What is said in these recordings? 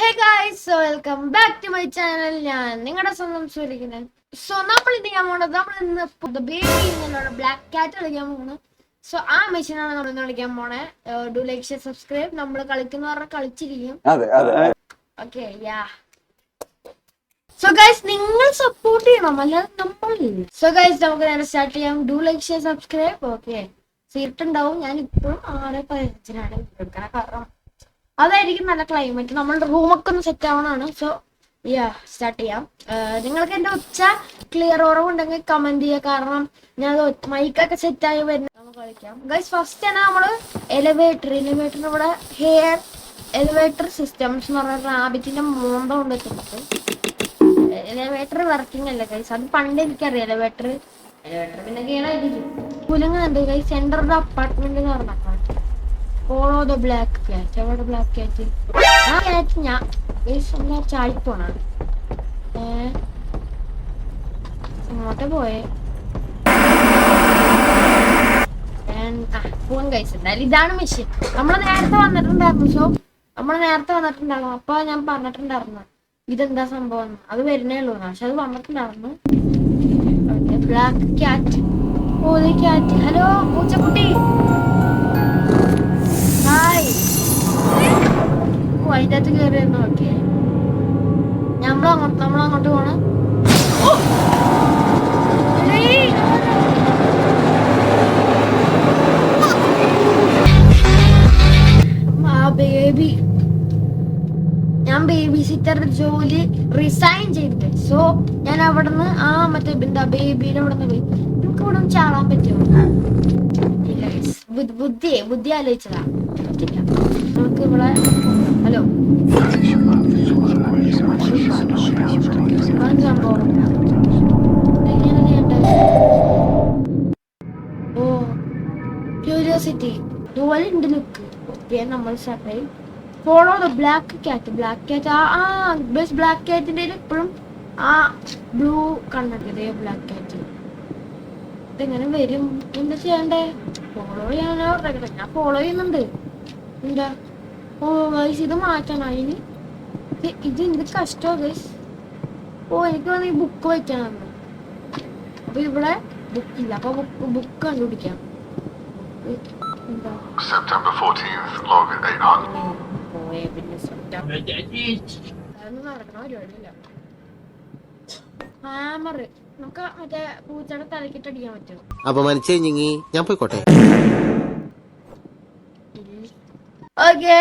Hey guys, so welcome back to my channel. ഞാൻ നിങ്ങളുടെ സ്വന്തം സൂര്യകിരൺ. സോ നമ്മൾ ഇത് ചെയ്യാൻ പോകുന്നത് നമ്മൾ ബേബി എന്നുള്ള ബ്ലാക്ക് കാറ്റ് കളിക്കാൻ പോകുന്നു. സോ ആ മെഷീനാണ് നമ്മൾ ഇന്ന് കളിക്കാൻ പോണേ. Do like share subscribe. നമ്മൾ കളിക്കുന്നവരുടെ കളിച്ചിരിക്കും. Okay yeah. സോ ഗൈസ് നിങ്ങൾ സപ്പോർട്ട് ചെയ്യണം, അല്ലാതെ നമ്മളില്ല. സോ ഗൈസ് നമുക്ക് നേരെ സ്റ്റാർട്ട് ചെയ്യാം. Do like share subscribe. Okay സീറ്റുണ്ടാവും. ഞാൻ ഇപ്പോഴും 6:15 എടുക്കണം, കാരണം അതായിരിക്കും നല്ല ക്ലൈമറ്റ്. നമ്മളുടെ റൂമൊക്കെ ഒന്ന് സെറ്റ് ആവണാണ്. സോ യാ സ്റ്റാർട്ട് ചെയ്യാം. നിങ്ങൾക്ക് എന്റെ ഒച്ച ക്ലിയർ കുറവുണ്ടെങ്കിൽ കമന്റ് ചെയ്യുക, കാരണം ഞാൻ മൈക്കൊക്കെ സെറ്റ് ആയി വരുന്ന നമുക്ക് കളിക്കാം. ഗൈസ് ഫസ്റ്റ് ആണ് നമ്മള് എലിവേറ്റർ ഇവിടെ ഹെയർ എലിവേറ്റർ സിസ്റ്റംസ് എന്ന് പറഞ്ഞ റാബിറ്റിന്റെ മോന്ത കൊണ്ടെത്തുന്നത്. എലിവേറ്റർ വർക്കിംഗ് അല്ല ഗൈസ്, അത് പണ്ട് എനിക്കറിയാം. എലിവേറ്റർ പിന്നെ കേടായിരിക്കും. കുലുങ്ങുന്നുണ്ട് guys. Centre of the apartment എന്ന് പറഞ്ഞ ഫോളോ ദ ബ്ലാക്ക് ക്യാറ്റ്. എവിടെ ബ്ലാക്ക് ക്യാറ്റ്? ആ ക്യാറ്റ് ഞാൻ ചാടിപ്പോണ ഇങ്ങോട്ട് പോയെ പോവാൻ കഴിച്ചിട്ടുണ്ടായാലും ഇതാണ് മെഷീൻ. നമ്മള് നേരത്തെ വന്നിട്ടുണ്ടായിരുന്നു. സോ നമ്മള് നേരത്തെ വന്നിട്ടുണ്ടായിരുന്നു. അപ്പൊ ഞാൻ പറഞ്ഞിട്ടുണ്ടായിരുന്നു ഇതെന്താ സംഭവം. അത് വരുന്നേ ഉള്ളൂ, പക്ഷെ അത് വന്നിട്ടുണ്ടായിരുന്നു. Black cat. ഓ ക്യാറ്റ്. ഹലോ പൂച്ചക്കുട്ടി. ഹായ്. അതിൻ്റെ അകത്ത് കയറിയായിരുന്നു. ഓക്കെ നമ്മളങ്ങോട്ട് പോണം. ബേബി, ഞാൻ ബേബി സിറ്ററുടെ ജോലി റിസൈൻ ചെയ്തിട്ട്. സോ ഞാൻ അവിടുന്ന് മറ്റേ എന്താ ബേബിയുടെ അവിടെ നിന്ന് പോയി. നമുക്ക് ഇവിടെ ചാടാൻ പറ്റുമോ? ബുദ്ധി ആലോചിച്ചതാ. പറ്റില്ല. നമുക്ക് ഇവിടെ ഹലോ സംഭവം എങ്ങനെ ചെയ്യണ്ടേ? ഓ ക്യൂരിയോസിറ്റി ഇതുപോലെ ഉണ്ട്. Look okay. നമ്മൾ separate follow the black cat. ബസ് ബ്ലാക്ക് ക്യാറ്റിന്റെ ഇപ്പോഴും ബ്ലൂ കണ്ടിട്ട് ബ്ലാക്ക് ക്യാറ്റ്. ഇതെങ്ങനെ വരും? എന്താ ചെയ്യണ്ടേ? ഫോളോ ചെയ്യാനോ? ഞാൻ ഫോളോ ചെയ്യുന്നുണ്ട്. എന്താ? ഓ ഗൈസ് ഇത് മാറ്റണം. അതിന് ഇത് എന്ത് കഷ്ടോ ഗൈസ്. ഓ എനിക്ക് വന്ന് ഈ ബുക്ക് വയ്ക്കാനാണ്. അപ്പൊ ഇവിടെ ബുക്കില്ല. അപ്പൊ ബുക്ക് കണ്ടുപിടിക്കാം. എന്താ നടക്കണ പരിപാടിയില്ല. ഹാമർ നമുക്ക് മറ്റേ പൂച്ചയുടെ തലക്കിട്ട് അടിക്കാൻ പറ്റും. അപമാനിച്ചേ ഞാൻ പോയിക്കോട്ടെ. ഓക്കെ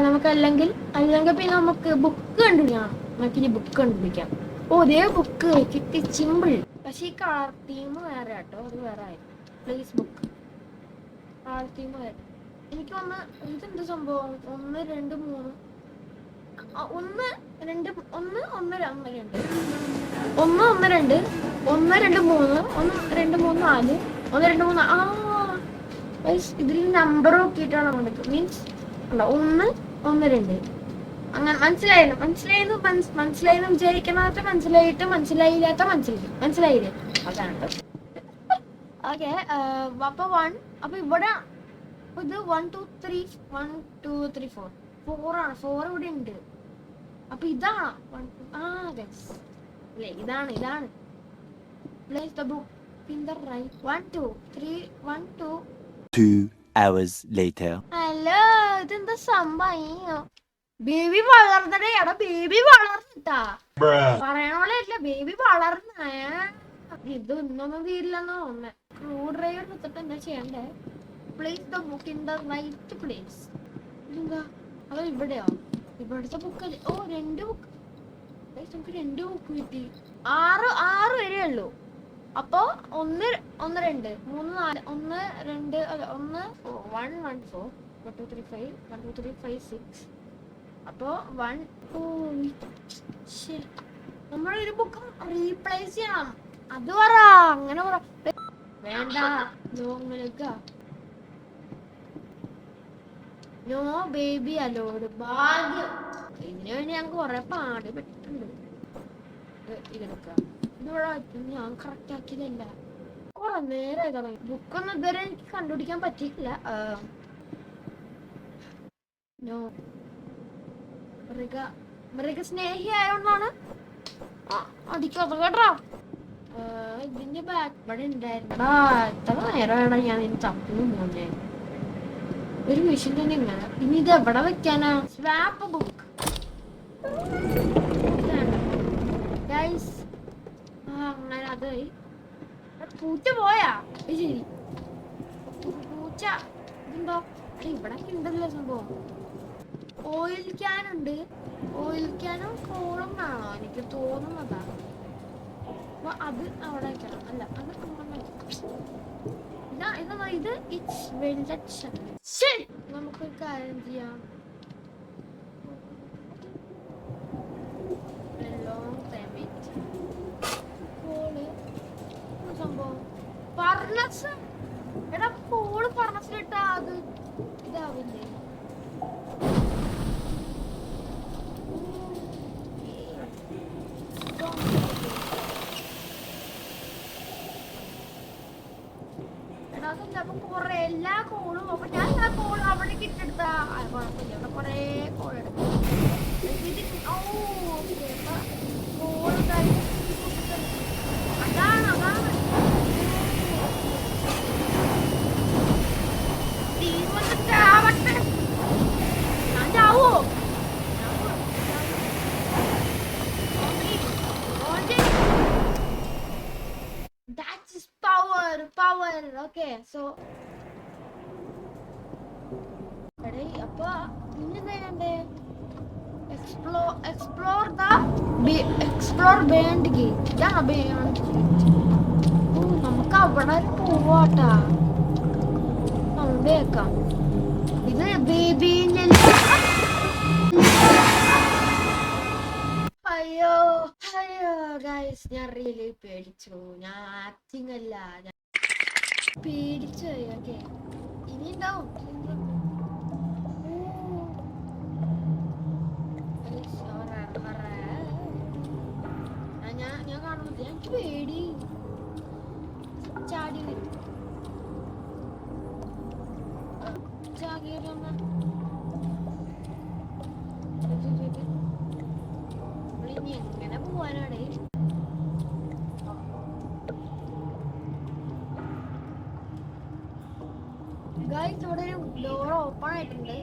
നമുക്ക് അല്ലെങ്കിൽ പിന്നെ നമുക്ക് ബുക്ക് കണ്ടുപിടിക്കണം. നമുക്കിനി ബുക്ക് കണ്ടുപിടിക്കാം. ഓ ഇതേ ബുക്ക് കിട്ടി. സിമ്പിൾ. പക്ഷെ ഈ കളർ തീം വേറെ കേട്ടോ. അത് വേറെ ആയി. പ്ലീസ് ബുക്ക് കളർ തീം വേറെ. എനിക്ക് ഇതെന്ത് സംഭവം? 1 2 3 1 2 1 1 2 1 2 1 2 3 1 2 3 4 1 2 3 ഇതിൽ നമ്പർ നോക്കിയിട്ടാണ് നമുക്ക്. മീൻസ് 1 1 2 അങ്ങനെ. മനസ്സിലായെന്ന് വിചാരിക്കണാത്ത മനസ്സിലായില്ലാത്ത മനസ്സിലായില്ലേ? അതാണ്. ഓക്കെ അപ്പൊ 1. അപ്പൊ ഇവിടെ ഇത് 1 2 3 1 2 3 4 4 ആണ്. 4 ഇവിടെ ഉണ്ട്. അപ്പൊ ഇതാണ് ഇതാണ് place the book in the right. 1 2 3 1 2 2 hours later. ഹലോ ഇതെന്താ സംഭവം? ബേബി വളർന്നടേ. എടാ ബേബി വളർന്നിട്ടാ. പറയണ പോലെ അല്ല, ബേബി വളർന്ന. ഇതൊന്നും തീരില്ലെന്നോ തോന്നുന്നേ. സ്ക്രൂ ഡ്രൈവർ എടുത്തിട്ട് എന്താ ചെയ്യണ്ടേ? Place the book in the right place. ഇതെന്താ? അതോ ഇവിടെയോ? ഇവിടുത്തെ ബുക്ക്. ഓ 2 ബുക്ക്. നമുക്ക് 2 ബുക്ക് കിട്ടി. 6 വരെ ഉള്ളൂ. അപ്പൊ 1 1 2 3 4 1 2 1 1 1 4 1 2 3 5 1 2 3 5 6. അപ്പൊ 1 നമ്മൾ ഒരു ബുക്ക് റീപ്ലേസ് ചെയ്യണം. അത് പറ. അങ്ങനെ പറ. വേണ്ട. No baby allowed. ഭാഗ്യം. ഇതിനു വേണ്ടി ഞാൻ കൊറേ പാടുപെട്ടിട്ടുണ്ട്. ഇതൊക്കെ ഇതിവിടെ ഞാൻ കറക്റ്റ് ആക്കിയതല്ല. കുറെ നേരം ബുക്കൊന്നും ഇതുവരെ എനിക്ക് കണ്ടുപിടിക്കാൻ പറ്റിയിട്ടില്ല. നോ റിക മൃഗസ്നേഹി ആയോണ്ടാണ് അടിക്കാത്ത കേട്ടോ. ഇതിന്റെ ബാക്ക് ഇവിടെ ഉണ്ടായിരുന്നടാ. എത്ര നേരമാണ് ഞാൻ ഇതിന് തപ്പുന്നു പോന്നെ. ഒരു മെഷീൻ തന്നെ ഇങ്ങനെ. ഇനി ഇത് എവിടെ വെക്കാനാ? സ്വാപ്പ് ബുക്ക് അങ്ങനെ. അത് പൂച്ച പോയാ? ശരി, പൂച്ച ഇതുണ്ടോ? ഇവിടെ ഉണ്ടല്ലോ സംഭവം. ഓയിൽ ക്യാൻ ഉണ്ട്. ഓയിൽ ക്യാനും കോളും ആണോ എനിക്ക് തോന്നുന്നതാ. അപ്പൊ അത് അവിടെ വെക്കണം. അല്ല, അത് ഇത് ഇറ്റ്സ് വെൽഡൻ. ശരി, നമുക്കൊരു കാര്യം ചെയ്യാം. സംഭവം ഫർണസ്. എടാ കോള് ഫർണസിലിട്ടാ അത് ഇതാവില്ലേ? അപ്പൊ കൊറേ എല്ലാ കോളും. അപ്പൊ ഞാൻ എല്ലാ കോളും അവിടെ കിട്ടെടുത്ത കുഴപ്പമില്ല. അവിടെ കൊറേ കോൾ എടുക്കും. കോളും കാര്യം അതാണ് തീർന്നിട്ടാവട്ടെ. ഞാൻ ചാവോ? That is power. Okay, so എടേ അപ്പൊ പിന്നെന്താ വേണ്ടേ? Explore burned gate. ഇതാണ് ബേൺഡ് ഗേറ്റ്. നമുക്ക് അവിടെ പോവാട്ടാ. സൗണ്ട് കേക്കാം. ഇത് ബേബിന്റെ അയ്യോ ഗൈസ്, ഞാൻ റിയലി പേടിച്ചു. ഞാൻ ആക്ടിങ് അല്ല, ഞാൻ പേടിച്ചു. ഓക്കെ, ഇനി ഉണ്ടാവും. ഞാൻ കാണുന്നത് എനിക്ക് പേടി. ചാടി വരും. ഇനി എങ്ങനെ പോവാനാണ്? ഗൈസ്, ഇവിടെ ഒരു ഡോർ ഓപ്പൺ ആയിട്ടുണ്ട്.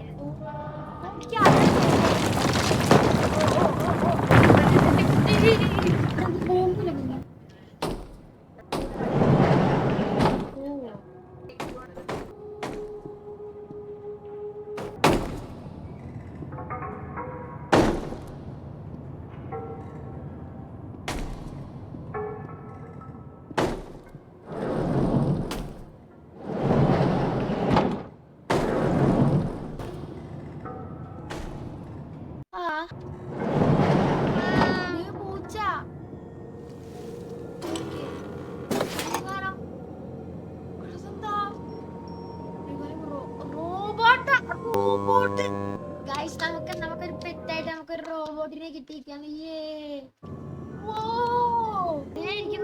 നമുക്കൊരു പെറ്റായിട്ട് നമുക്കൊരു റോബോട്ടിനെ കിട്ടിയിരിക്കാണ്.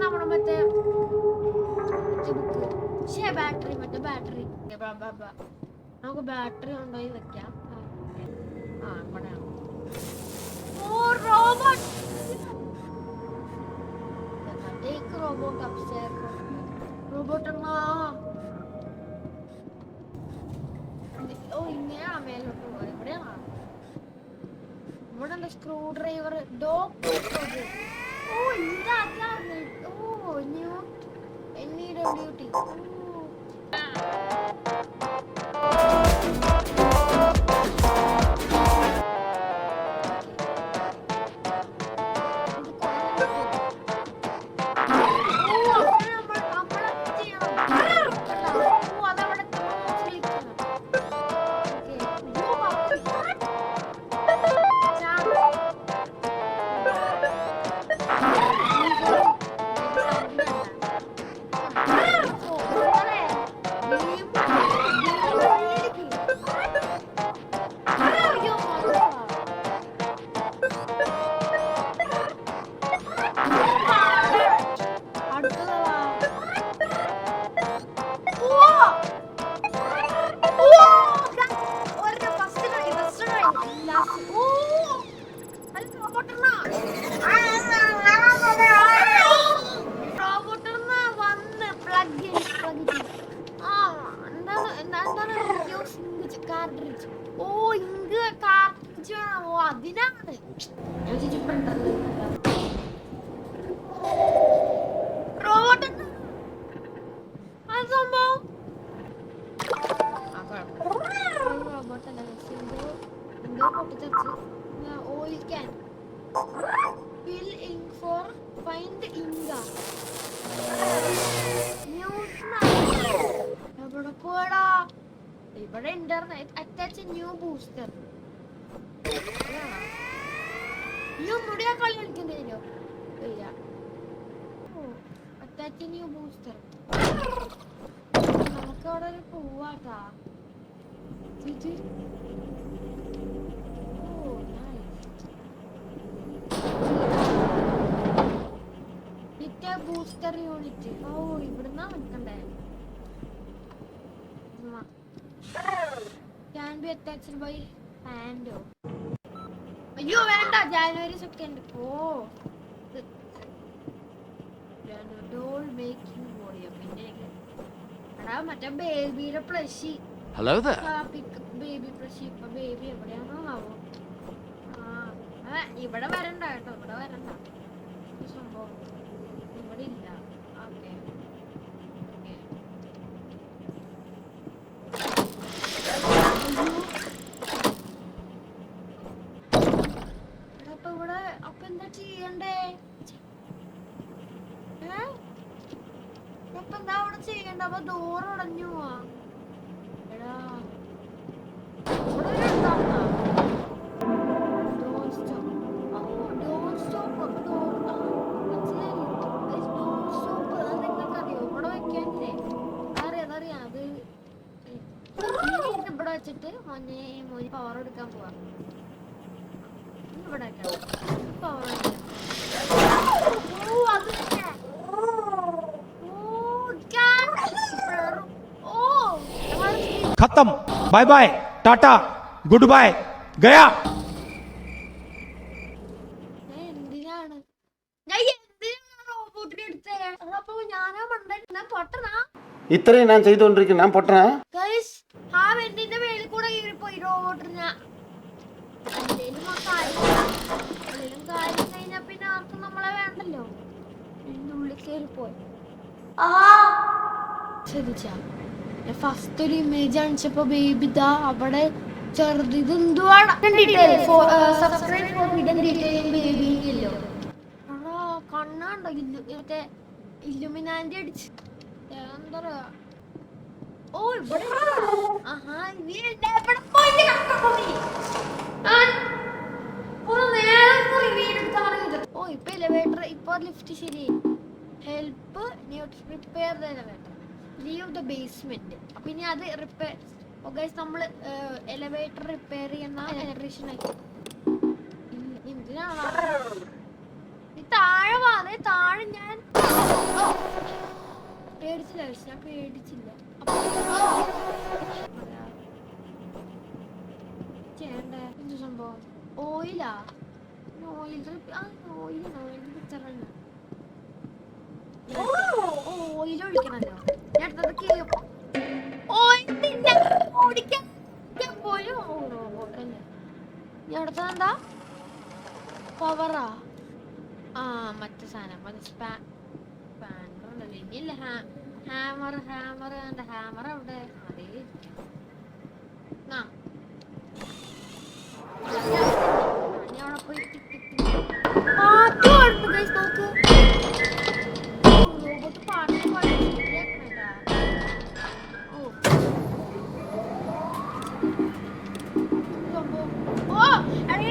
നമ്മുടെ മറ്റേ ബാറ്ററി നമുക്ക് ബാറ്ററി കൊണ്ടുപോയി വെക്കാം. ഇവിടെയാണ്. റോബോട്ട് ഇങ്ങനെയാ മേലോട്ട് പോയത്. ഇവിടെയാണോ? ഇവിടെ സ്ക്രൂ ഡ്രൈവർ, ഡോഗ്. NEWT. റോബോട്ടർന്ന് വന്ന് പ്ലഗ് എന്താണ് കാർട്രിഡ്ജ്. ഓ ഇങ്ക് കാർട്രിഡ്ജ്. ഓ അതിനാണ് റോബോട്ട് സംഭവം. റോബോട്ടല്ല എന്തോ പൊട്ടിച്ചു. Oil can fill ink for find inga. എവിടെ പോടാ? ഇവിടെ ഇന്റർനെറ്റ് അറ്റാച്ച് ന്യൂ ബൂസ്റ്റർ. ഈ ഒന്നുകൂടി ആ കളി കളിക്കണ്ടോ? ഇല്ല. Attach new booster. നമുക്ക് അവിടെ ഒരു പോവാട്ടാ. Booster unit. ഓ ഇവിടുന്നാ നിൽക്കണ്ടേ? Can be attached by hand. അയ്യോ വേണ്ട. ജനുവരി 2. ഓ ഡോൾ മേക്കിംഗ് ബോഡിയോ. പിന്നെ എടാ മറ്റേ ബേബിയുടെ പ്ലഷി. Hello baby plushie. ഇപ്പൊ ബേബി എവിടെയാണോ ആവോ? ഇവിടെ വരണ്ട കേട്ടോ. ഇവിടെ വരണ്ട. സംഭവം ഇവിടെ ഇല്ല. ഓക്കെ അപ്പൊ ഇവിടെ അപ്പൊ എന്താ ചെയ്യണ്ടേ? അപ്പൊ എന്താ അവിടെ ചെയ്യണ്ട? അപ്പൊ ഡോർ ഉടഞ്ഞു പോവാ. എടാ ഇവിടെ വെച്ചിട്ട് മോനെ പവർ എടുക്കാൻ പോവാ. ഇവിടെ പവർ खत्म. Bye bye tata good bye गया. എന്തിനാണ് റോബോട്ടിനെ എടുത്തേ? അപ്പൊ ഞാനാ മണ്ടൻ പൊട്ടനാ? ഇത്രയും ഞാൻ ചെയ്തുകൊണ്ടിരിക്കുന്നു. ഞാൻ പൊട്ടനാ? ആ വെന്റിന്റെ മേളിൽ കൂടെ കീറിപ്പോയി റോബോട്ടിന്. കാര്യം കഴിഞ്ഞാ പിന്നെ ആർക്കും നമ്മളെ വേണ്ടല്ലോ. എന്റെ ഉള്ളിൽ കയറിപ്പോയി. ശ്രദ്ധിച്ചാ ഫസ്റ്റ് ഒരു ഇമേജ് കാണിച്ചപ്പോ ബേബി ദാ അവിടെ ചെറുത്. ഇത് എന്തുവാണ്? Subscribe four hidden detail baby ഇല്ലോ. കണ്ണാണ്ടോ മറ്റേ ഇല്ലുമിനാന്റെ അടിച്ച് എന്താ പറയാ? ഓ ഇവിടെ ഓ ഇപ്പൊ എലിവേറ്റർ. ഇപ്പൊ ലിഫ്റ്റ് ശരി. Help repair the elevator. Leave the basement. അപ്പൊ ഇനി അത് റിപ്പയർ. ഓ ഗൈസ് നമ്മള് എലിവേറ്റർ റിപ്പയർ ചെയ്യുന്ന ഇലക്ട്രീഷ്യൻ ആയി. എന്തിനാണ് താഴെ വാതേ? താഴെ ഞാൻ പേടിച്ചില്ല. ഞാൻ പേടിച്ചില്ല. ചെയ്യണ്ടേ എന്ത് സംഭവം? ഓയിലാ? ഓയിൽ പിക്ചറാണ്. ഓയിൽ ഒഴിക്കണല്ലോ. ഞാൻ അടുത്തത് ഓടിക്കാൻ പോലും റോബോട്ടല്ലേ. ഞാൻ അടുത്തത് എന്താ? പവറാ? മറ്റേ സാധനം മറ്റേ സ്പാനർ ഉണ്ടല്ലോ. ഇനിയല്ല ഹാമർ. എന്റെ ഹാമർ അവിടെ അതേ ഞാൻ അവിടെ പോയി പാട്ട് പാടുന്നു. ഗൈസ് നോക്ക്. റോബോട്ട് പാട്ട് പാടി ശരിയാക്കണേട്ടാ. ഓ ഓ അടേ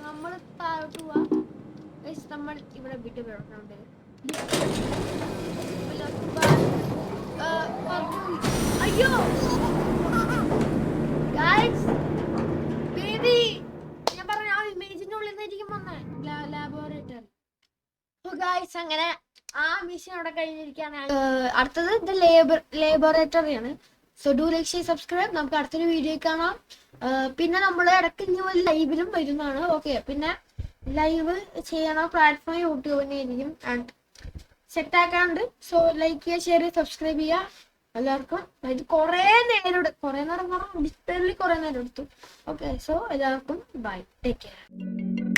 നമ്മൾ താഴോട്ട് പോവാ. നമ്മൾ ഇവിടെ വിട്ട് കിടക്കുന്നുണ്ട്. അയ്യോ ബേബി ഞാൻ പറഞ്ഞ ആ ഇമേജിന്റെ ഉള്ളിൽ നിന്നായിരിക്കും വന്നേ ലാബോറട്ടറി. അങ്ങനെ ആ മിഷൻ അവിടെ കഴിഞ്ഞിരിക്കുകയാണ്. അടുത്തത് ഇത് ലേബറേറ്ററി ആണ്. So do like share subscribe. നമുക്ക് അടുത്തൊരു വീഡിയോ കാണാം. പിന്നെ നമ്മൾ ഇടയ്ക്ക് ഇനി ഒരു ലൈവിലും വരുന്നതാണ്. ഓക്കെ, പിന്നെ ലൈവ് ചെയ്യണ പ്ലാറ്റ്ഫോം യൂട്യൂബ് തന്നെ ആയിരിക്കും ആൻഡ് സെറ്റ് ആക്കാണ്ട്. സോ ലൈക്ക് ചെയ്യുക, ഷെയർ ചെയ്യുക, സബ്സ്ക്രൈബ് ചെയ്യുക എല്ലാവർക്കും. ഇത് കുറേ നേരം ഡിജിറ്റലി കുറേ നേരം എടുത്തു. ഓക്കെ, സോ എല്ലാവർക്കും ബൈ, ടേക്ക് കെയർ.